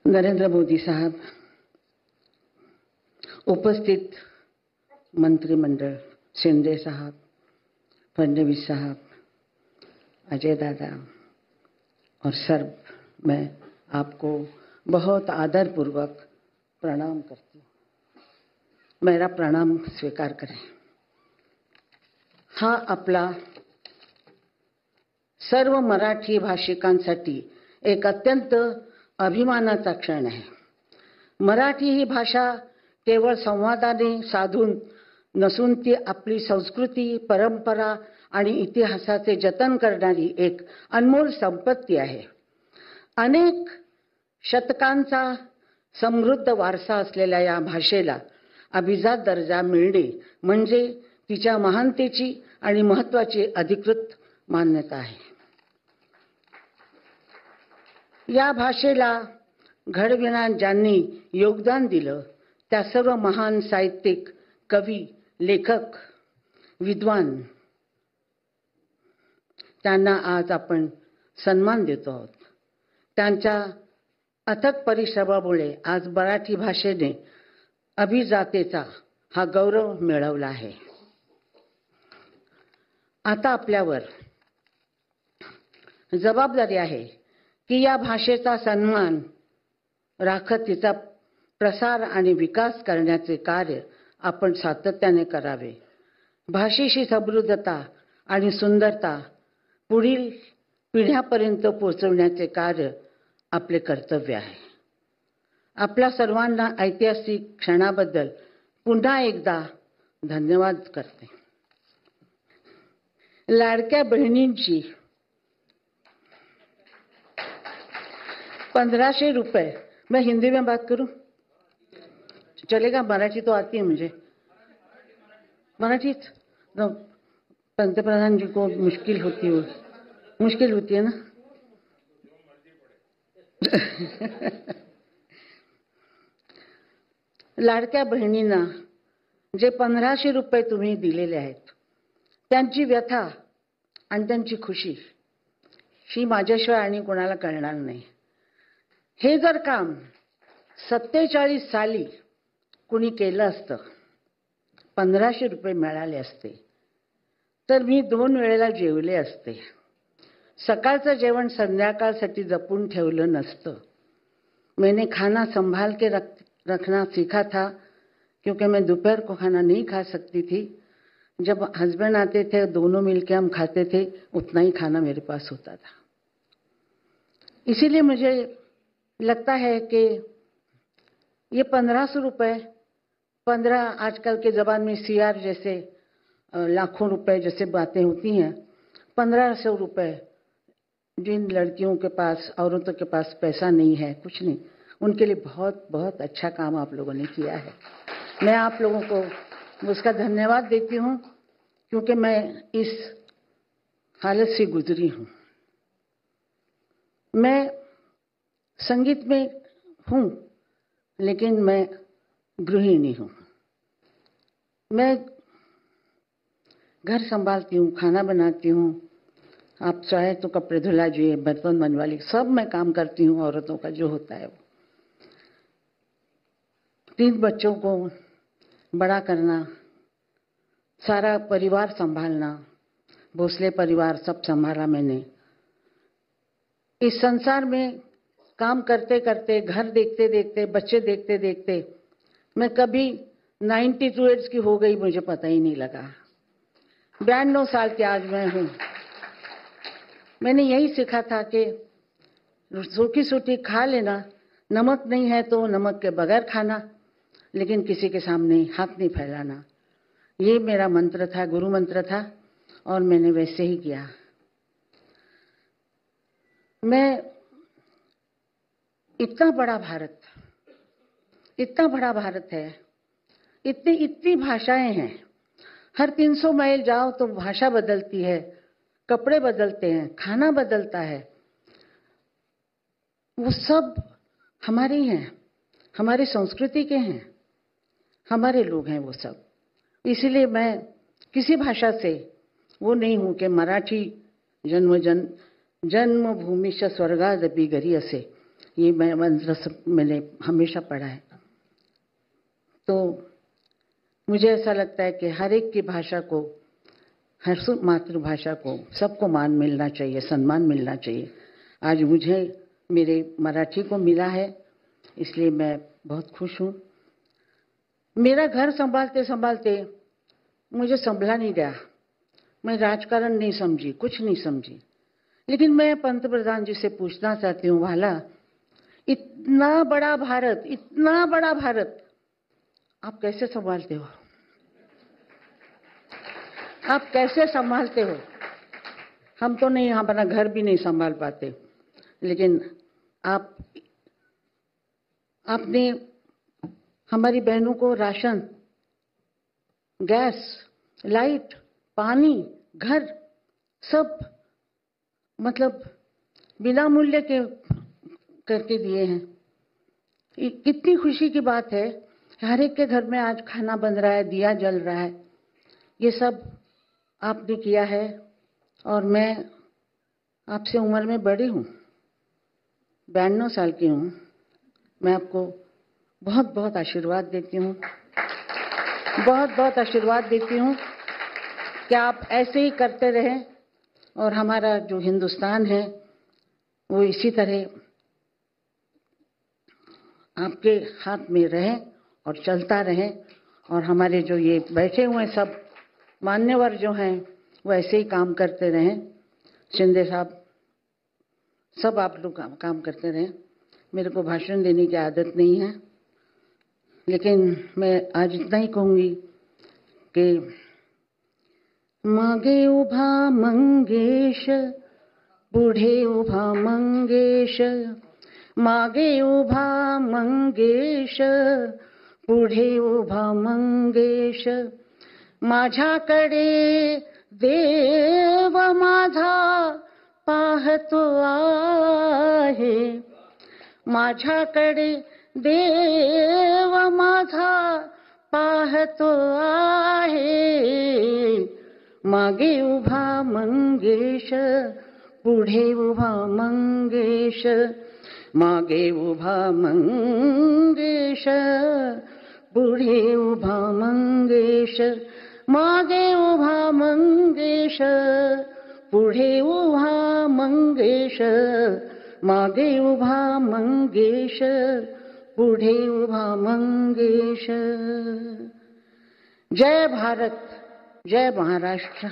नरेंद्र मोदी साहब, उपस्थित मंत्रिमंडल, शिंदे साहब, फडणवीस साहब, अजय दादा और सर्व, मैं आपको बहुत आदरपूर्वक प्रणाम करती हूँ। मेरा प्रणाम स्वीकार करें। हा आपला सर्व मराठी भाषिकांसाठी एक अत्यंत अभिमानाचा क्षण आहे। मराठी ही भाषा केवळ संवादाने साधून नसून ती आपली संस्कृती, परंपरा आणि इतिहासाचे जतन करणारी एक अनमोल संपत्ती आहे। अनेक शतकांचा समृद्ध वारसा असलेल्या या भाषेला अभिजात दर्जा मिळणे म्हणजे तिच्या महानतेची आणि महत्त्वाची अधिकृत मान्यता आहे। या भाषेला घडविण्यात ज्यांनी योगदान दिलं त्या सर्व महान साहित्यिक, कवी, लेखक, विद्वान त्यांना आज आपण सन्मान देतो आहोत। त्यांच्या अथक परिश्रमामुळे आज मराठी भाषेने अभिजातेचा हा गौरव मिळवला आहे। आता आपल्यावर जबाबदारी आहे की या भाषेचा सन्मान राखत तिचा प्रसार आणि विकास करण्याचे कार्य आपण सातत्याने करावे। भाषेची समृद्धता आणि सुंदरता पुढील पिढ्यांपर्यंत पोहोचवण्याचे कार्य आपले कर्तव्य आहे। आपल्या सर्वांना ऐतिहासिक क्षणाबद्दल पुन्हा एकदा धन्यवाद करते। लाडक्या बहिणींची 1500 रुपए, मैं हिंदी में बात करूं चलेगा? मराठी तो आती है मुझे। मराठी पंतप्रधान जी को मुश्किल होती है ना। लाडक्या बहिणींना जे 1500 रुपये तुम्ही दिलेले आहेत त्यांची व्यथा आणि त्यांची खुशी ही माझ्याशिवाय आणि कोणाला कळणार नाही। हे जर काम 47 साली कुणी केलं असतं, 1500 रुपये मिळाले असते तर मी 2 वेळेला जेवले असते। सकाळचं जेवण संध्याकाळसाठी जपून ठेवलं नसतं। मैंने खाना संभाल के रखना सीखा था क्योंकि मैं दोपहर को खाना नहीं खा सकती थी। जब हस्बैंड आते थे दोनों मिलकर हम खाते थे, उतना ही खाना मेरे पास होता था। इसीलिए मुझे लगता है कि ये 1500 रुपए 15 आजकल के ज़बान में सीआर जैसे लाखों रुपए जैसे बातें होती हैं, 1500 रुपए जिन लड़कियों के पास, औरतों के पास पैसा नहीं है, कुछ नहीं, उनके लिए बहुत बहुत अच्छा काम आप लोगों ने किया है। मैं आप लोगों को उसका धन्यवाद देती हूँ क्योंकि मैं इस हालत से गुजरी हूँ। मैं संगीत में हूँ लेकिन मैं गृहिणी हूँ। मैं घर संभालती हूँ, खाना बनाती हूँ, आप चाहे तो कपड़े धुला दिए, बर्तन मनवा ली, सब मैं काम करती हूँ औरतों का जो होता है वो। 3 बच्चों को बड़ा करना, सारा परिवार संभालना, भोसले परिवार सब संभाला मैंने। इस संसार में काम करते करते, घर देखते देखते, बच्चे देखते देखते मैं कभी 92 ईयर्स की हो गई, मुझे पता ही नहीं लगा। 92 साल की आज मैं हूँ। मैंने यही सीखा था कि सूखी सूखी खा लेना, नमक नहीं है तो नमक के बगैर खाना, लेकिन किसी के सामने हाथ नहीं फैलाना। ये मेरा मंत्र था, गुरु मंत्र था और मैंने वैसे ही किया। मैं इतना बड़ा भारत है, इतनी भाषाएं हैं। हर 300 माइल जाओ तो भाषा बदलती है, कपड़े बदलते हैं, खाना बदलता है। वो सब हमारे ही हैं, हमारी संस्कृति के हैं, हमारे लोग हैं वो सब। इसलिए मैं किसी भाषा से वो नहीं हूं कि मराठी जन्मभूमीश स्वर्गादपि गरी असे। ये मंत्र मैंने हमेशा पढ़ा है। तो मुझे ऐसा लगता है कि हर एक की भाषा को, हर मातृभाषा को सबको मान मिलना चाहिए, सम्मान मिलना चाहिए। आज मुझे मेरे मराठी को मिला है, इसलिए मैं बहुत खुश हूँ। मेरा घर संभालते संभालते मुझे संभला नहीं गया। मैं राजकारण नहीं समझी, कुछ नहीं समझी। लेकिन मैं पंतप्रधान जी से पूछना चाहती हूँ, वाला इतना बड़ा भारत, इतना बड़ा भारत आप कैसे संभालते हो? आप कैसे संभालते हो? हम तो नहीं, अपना घर भी नहीं संभाल पाते, लेकिन आपने हमारी बहनों को राशन, गैस, लाइट, पानी, घर सब मतलब बिना मूल्य के करके दिए हैं। कितनी खुशी की बात है। हर एक के घर में आज खाना बन रहा है, दिया जल रहा है। ये सब आपने किया है और मैं आपसे उम्र में बड़ी हूँ, 92 साल की हूँ। मैं आपको बहुत बहुत आशीर्वाद देती हूँ, बहुत बहुत आशीर्वाद देती हूँ कि आप ऐसे ही करते रहें और हमारा जो हिंदुस्तान है वो इसी तरह आपके हाथ में रहे और चलता रहे। और हमारे जो ये बैठे हुए सब मान्यवर जो हैं वो ऐसे ही काम करते रहें। शिंदे साहब, सब आप लोग काम करते रहें। मेरे को भाषण देने की आदत नहीं है, लेकिन मैं आज इतना ही कहूँगी कि मागे उभा मंगेश, पुढे उभा मंगेश, मागे उभा मंगेश, पुढे उभा मंगेश, माझ्याकडे देव माझा पाहतो आहे, माझ्याकडे देव माझा पाहतो आहे, मागे उभा मंगेश, पुढे उभा मंगेश, मागे उभा मंगेश, पुढे उभा मंगेश, मागे उभा मंगेश, पुढे उभा मंगेश, मागे उभा मंगेश, पुढे उभा मंगेश। जय भारत, जय महाराष्ट्र।